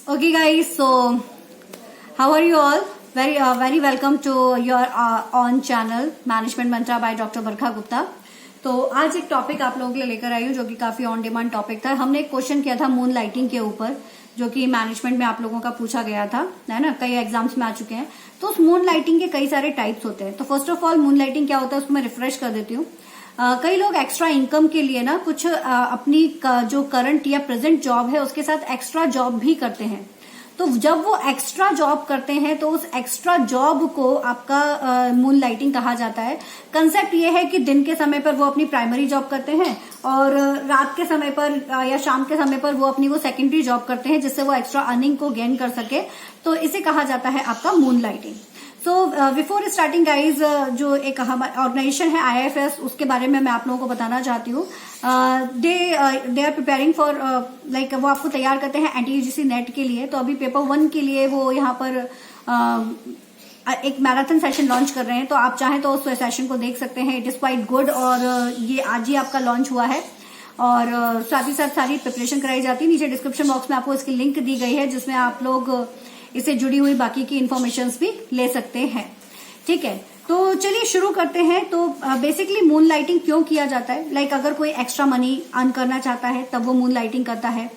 Okay, guys. So, how are you all? Very welcome to your on channel Management Mantra by Dr. Barkha Gupta. तो आज एक topic आप लोगों के लिए लेकर आई हूँ जो कि काफी ऑन डिमांड टॉपिक था। हमने एक क्वेश्चन किया था मून लाइटिंग के ऊपर, जो कि मैनेजमेंट में आप लोगों का पूछा गया था, है ना। कई एग्जाम्स में आ चुके हैं। तो उस मून लाइटिंग के कई सारे टाइप्स होते हैं। तो first of all moon lighting क्या होता है उसको मैं रिफ्रेश कर देती हूँ। कई लोग एक्स्ट्रा इनकम के लिए ना कुछ अपनी जो करंट या प्रेजेंट जॉब है उसके साथ एक्स्ट्रा जॉब भी करते हैं। तो जब वो एक्स्ट्रा जॉब करते हैं तो उस एक्स्ट्रा जॉब को आपका मून लाइटिंग कहा जाता है। कंसेप्ट ये है कि दिन के समय पर वो अपनी प्राइमरी जॉब करते हैं और रात के समय पर या शाम के समय पर वो अपनी सेकेंडरी जॉब करते हैं, जिससे वो एक्स्ट्रा अर्निंग को गेन कर सके। तो इसे कहा जाता है आपका moon lighting. So before starting guys, जो एक ऑर्गेनाइजेशन है IIFS, उसके बारे में मैं आप लोगों को बताना चाहती हूँ। They are preparing for like वो आपको तैयार करते हैं NTUGC नेट के लिए। तो अभी पेपर 1 के लिए वो यहाँ पर एक मैराथन सेशन लॉन्च कर रहे हैं। तो आप चाहें तो उस सेशन को देख सकते हैं। इट इज क्वाइट गुड और ये आज ही आपका लॉन्च हुआ है और साथ ही साथ सारी प्रिपरेशन कराई जाती है। नीचे डिस्क्रिप्शन बॉक्स में आपको इसकी लिंक दी गई है जिसमें आप लोग इससे जुड़ी हुई बाकी की इन्फॉर्मेशन भी ले सकते हैं। ठीक है, तो चलिए शुरू करते हैं। तो बेसिकली मून लाइटिंग क्यों किया जाता है? लाइक अगर कोई एक्स्ट्रा मनी अर्न करना चाहता है तब वो मून लाइटिंग करता है,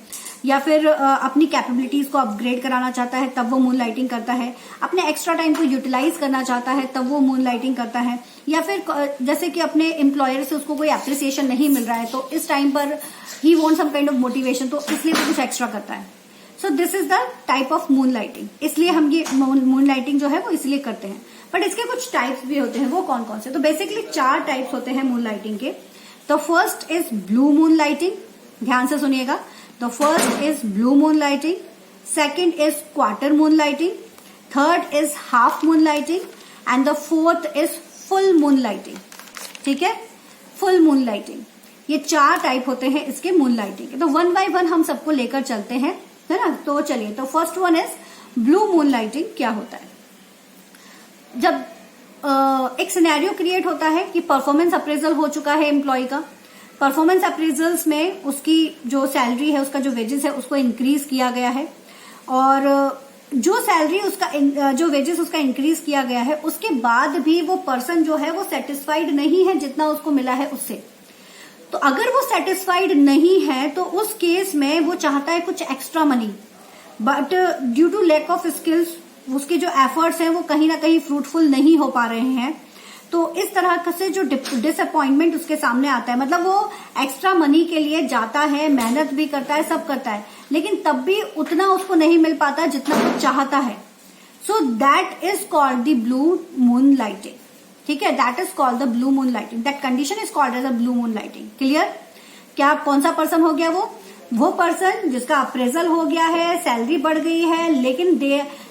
या फिर अपनी कैपेबिलिटीज को अपग्रेड कराना चाहता है तब वो मून लाइटिंग करता है, अपने एक्स्ट्रा टाइम को यूटिलाइज करना चाहता है तब वो मून लाइटिंग करता है, या फिर जैसे कि अपने एम्प्लॉयर से उसको कोई एप्रिसिएशन नहीं मिल रहा है तो इस टाइम पर he want some kind of motivation, तो इसलिए वो कुछ एक्स्ट्रा करता है। So this is the type of moonlighting. इसलिए हम ये मून लाइटिंग जो है वो इसलिए करते हैं। बट इसके कुछ टाइप्स भी होते हैं। वो कौन कौन से? तो बेसिकली 4 टाइप्स होते हैं मून लाइटिंग के। तो first is blue moon lighting, ध्यान से सुनिएगा। The first is blue moon lighting, second is quarter moon lighting, third is half moon lighting and the fourth is full moon lighting. ठीक है, full moon lighting. ये 4 type होते हैं इसके moon lighting के। तो 1 बाय 1 हम सबको लेकर चलते हैं, है ना। तो चलिए, तो first one is blue moon lighting. क्या होता है? जब एक सिनेरियो क्रिएट होता है कि परफॉर्मेंस अप्रेजल हो चुका है एम्प्लॉय का। परफॉर्मेंस अप्रेजल्स में उसकी जो सैलरी है, उसका जो वेजेस है, उसको इंक्रीज किया गया है और जो सैलरी उसका जो वेजेस उसका इंक्रीज किया गया है उसके बाद भी वो पर्सन जो है वो सेटिस्फाइड नहीं है जितना उसको मिला है उससे। तो अगर वो सेटिस्फाइड नहीं है तो उस केस में वो चाहता है कुछ extra money, but due to lack of skills उसके जो एफर्ट्स हैं वो कहीं ना कहीं फ्रूटफुल नहीं हो पा रहे हैं। तो इस तरह से जो डिसअपॉइंटमेंट उसके सामने आता है, मतलब वो एक्स्ट्रा मनी के लिए जाता है, मेहनत भी करता है, सब करता है, लेकिन तब भी उतना उसको नहीं मिल पाता जितना वो चाहता है। So that is called the blue moonlighting. ठीक है, that is called the blue moonlighting. That condition is called as a blue moonlighting. Clear? क्या कौन सा पर्सन हो गया? वो पर्सन जिसका अप्रेजल हो गया है, सैलरी बढ़ गई है,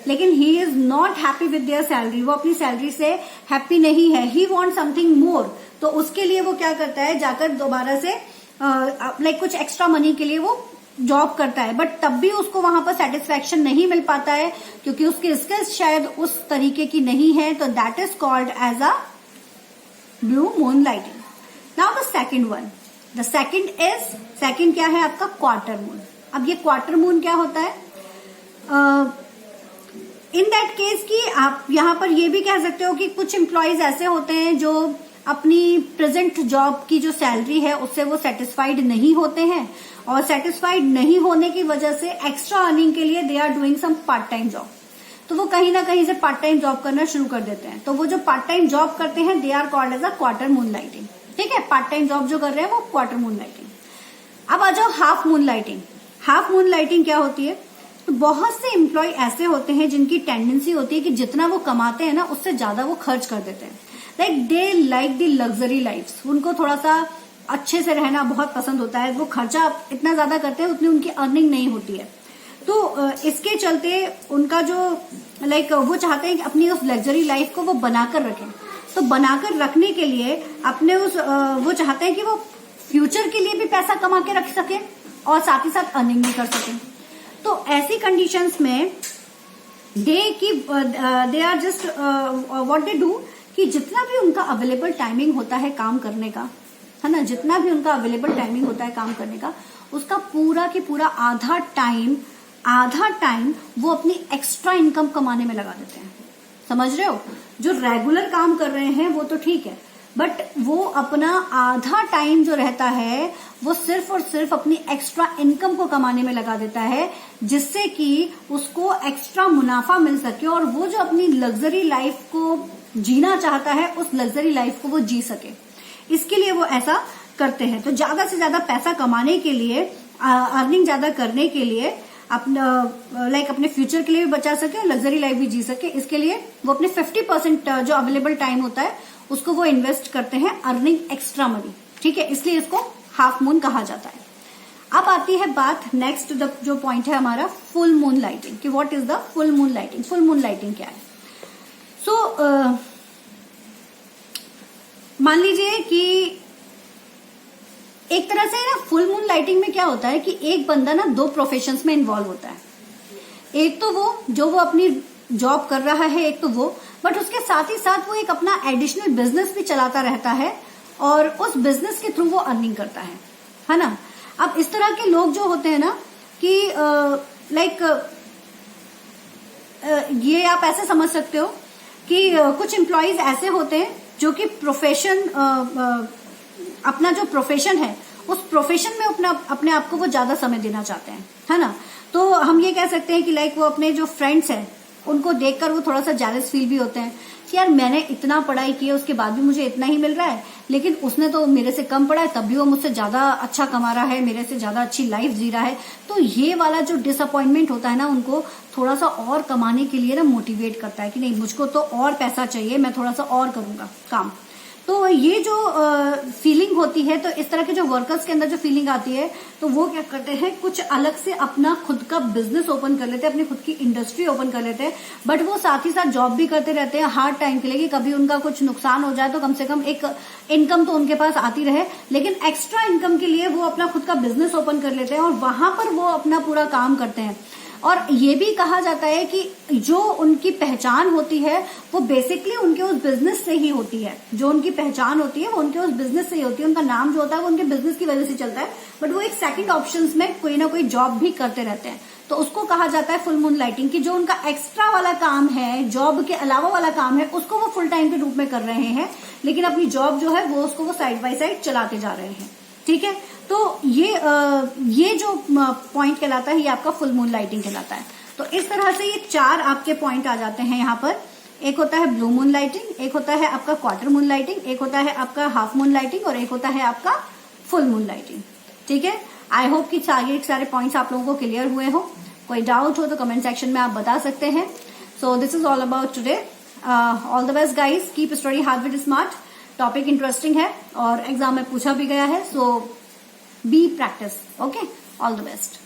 लेकिन he is not happy with their salary. वो अपनी सैलरी से हैप्पी नहीं है। He want something more. तो उसके लिए वो क्या करता है, जाकर दोबारा से लाइक कुछ एक्स्ट्रा मनी के लिए वो जॉब करता है, बट तब भी उसको वहां पर सेटिस्फेक्शन नहीं मिल पाता है क्योंकि उसकी स्किल्स शायद उस तरीके की नहीं है। तो that is called as a blue moonlighting. Now the second one, the second क्या है आपका? Quarter moon. अब ये क्वार्टर मून क्या होता है? इन दैट केस की आप यहां पर ये भी कह सकते हो कि कुछ एम्प्लॉयज ऐसे होते हैं जो अपनी प्रेजेंट जॉब की जो सैलरी है उससे वो सेटिस्फाइड नहीं होते हैं और सेटिस्फाइड नहीं होने की वजह से एक्स्ट्रा अर्निंग के लिए they are doing some part time job. तो वो कहीं ना कहीं से पार्ट टाइम जॉब करना शुरू कर देते हैं। तो वो जो पार्ट टाइम जॉब करते हैं they are called as a quarter moonlighting. ठीक है, पार्ट टाइम जॉब जो कर रहे हैं वो क्वार्टर मून लाइटिंग। अब आ जाओ half moon lighting. Half moon lighting क्या होती है? तो बहुत से एम्प्लॉय ऐसे होते हैं जिनकी टेंडेंसी होती है कि जितना वो कमाते हैं ना उससे ज्यादा वो खर्च कर देते हैं। Like they like the luxury life. उनको थोड़ा सा अच्छे से रहना बहुत पसंद होता है। वो खर्चा इतना ज्यादा करते हैं उतनी उनकी अर्निंग नहीं होती है। तो इसके चलते उनका जो वो चाहते हैं कि अपनी उस लग्जरी लाइफ को वो बनाकर रखें। तो बनाकर रखने के लिए अपने वो चाहते हैं कि वो फ्यूचर के लिए भी पैसा कमा के रख सके और साथ ही साथ अर्निंग भी कर सके। तो ऐसी कंडीशंस में they are just what they do कि जितना भी उनका अवेलेबल टाइमिंग होता है काम करने का, है ना, जितना भी उनका अवेलेबल टाइमिंग होता है काम करने का, उसका पूरा की पूरा आधा टाइम आधा टाइम वो अपनी एक्स्ट्रा इनकम कमाने में लगा देते हैं। समझ रहे हो? जो रेगुलर काम कर रहे हैं वो तो ठीक है, बट वो अपना आधा टाइम जो रहता है वो सिर्फ और सिर्फ अपनी एक्स्ट्रा इनकम को कमाने में लगा देता है, जिससे कि उसको एक्स्ट्रा मुनाफा मिल सके और वो जो अपनी लग्जरी लाइफ को जीना चाहता है उस लग्जरी लाइफ को वो जी सके। इसके लिए वो ऐसा करते हैं। तो ज्यादा से ज्यादा पैसा कमाने के लिए, अर्निंग ज्यादा करने के लिए, अपना अपने फ्यूचर के लिए भी बचा सके और लग्जरी लाइफ भी जी सके, इसके लिए वो अपने 50% जो अवेलेबल टाइम होता है उसको वो इन्वेस्ट करते हैं अर्निंग एक्स्ट्रा मनी। ठीक है, इसलिए इसको हाफ मून कहा जाता है। अब आती है बात नेक्स्ट, जो पॉइंट है हमारा फुल मून लाइटिंग, कि what is the full moon lighting. Full moon lighting क्या है? सो मान लीजिए कि एक तरह से ना फुल मून लाइटिंग में क्या होता है कि एक बंदा ना 2 प्रोफेशंस में इन्वॉल्व होता है। एक तो वो जो वो अपनी जॉब कर रहा है, एक तो वो, बट उसके साथ ही साथ वो एक अपना एडिशनल बिजनेस भी चलाता रहता है और उस बिजनेस के थ्रू वो अर्निंग करता है ना। अब इस तरह के लोग जो होते हैं ना कि ये आप ऐसे समझ सकते हो कि कुछ एम्प्लॉयज ऐसे होते हैं जो कि प्रोफेशन, अपना जो प्रोफेशन है उस प्रोफेशन में अपने आप को वो ज्यादा समय देना चाहते हैं, है ना। तो हम ये कह सकते हैं कि वो अपने जो फ्रेंड्स हैं उनको देखकर वो थोड़ा सा जेलस फील भी होते हैं कि यार मैंने इतना पढ़ाई की है उसके बाद भी मुझे इतना ही मिल रहा है, लेकिन उसने तो मेरे से कम पढ़ा है तब भी वो मुझसे ज्यादा अच्छा कमा रहा है, मेरे से ज्यादा अच्छी लाइफ जी रहा है। तो ये वाला जो डिसअपॉइंटमेंट होता है ना, उनको थोड़ा सा और कमाने के लिए ना मोटिवेट करता है कि नहीं, मुझको तो और पैसा चाहिए, मैं थोड़ा सा और करूंगा काम। तो ये जो फीलिंग होती है, तो इस तरह के जो वर्कर्स के अंदर जो फीलिंग आती है, तो वो क्या करते हैं, कुछ अलग से अपना खुद का बिजनेस ओपन कर लेते हैं, अपनी खुद की इंडस्ट्री ओपन कर लेते हैं, बट वो साथ ही साथ जॉब भी करते रहते हैं हार्ड टाइम के लिए, कि कभी उनका कुछ नुकसान हो जाए तो कम से कम एक इनकम तो उनके पास आती रहे। लेकिन एक्स्ट्रा इनकम के लिए वो अपना खुद का बिजनेस ओपन कर लेते हैं और वहां पर वो अपना पूरा काम करते हैं। और ये भी कहा जाता है कि जो उनकी पहचान होती है वो बेसिकली उनके उस बिजनेस से ही होती है। जो उनकी पहचान होती है वो उनके उस बिजनेस से ही होती है, उनका नाम जो होता है वो उनके बिजनेस की वजह से चलता है, बट वो एक सेकंड ऑप्शंस में कोई ना कोई जॉब भी करते रहते हैं। तो उसको कहा जाता है फुल मून लाइटिंग, कि जो उनका एक्स्ट्रा वाला काम है, जॉब के अलावा वाला काम है, उसको वो फुल टाइम के रूप में कर रहे हैं, लेकिन अपनी जॉब जो है वो उसको वो साइड बाय साइड चलाते जा रहे हैं। ठीक है, तो ये जो पॉइंट कहलाता है ये आपका फुल मून लाइटिंग कहलाता है। तो इस तरह से ये 4 आपके पॉइंट आ जाते हैं यहाँ पर। एक होता है ब्लू मून लाइटिंग, एक होता है आपका क्वार्टर मून लाइटिंग, एक होता है आपका हाफ मून लाइटिंग और एक होता है आपका फुल मून लाइटिंग। ठीक है, आई होप कि सारे पॉइंट्स आप लोगों को क्लियर हुए हो। कोई डाउट हो तो कमेंट सेक्शन में आप बता सकते हैं। So this is all about today. All the best guys, keep study hard with smart. Topic interesting है और एग्जाम में पूछा भी गया है, so be practice. Okay, all the best.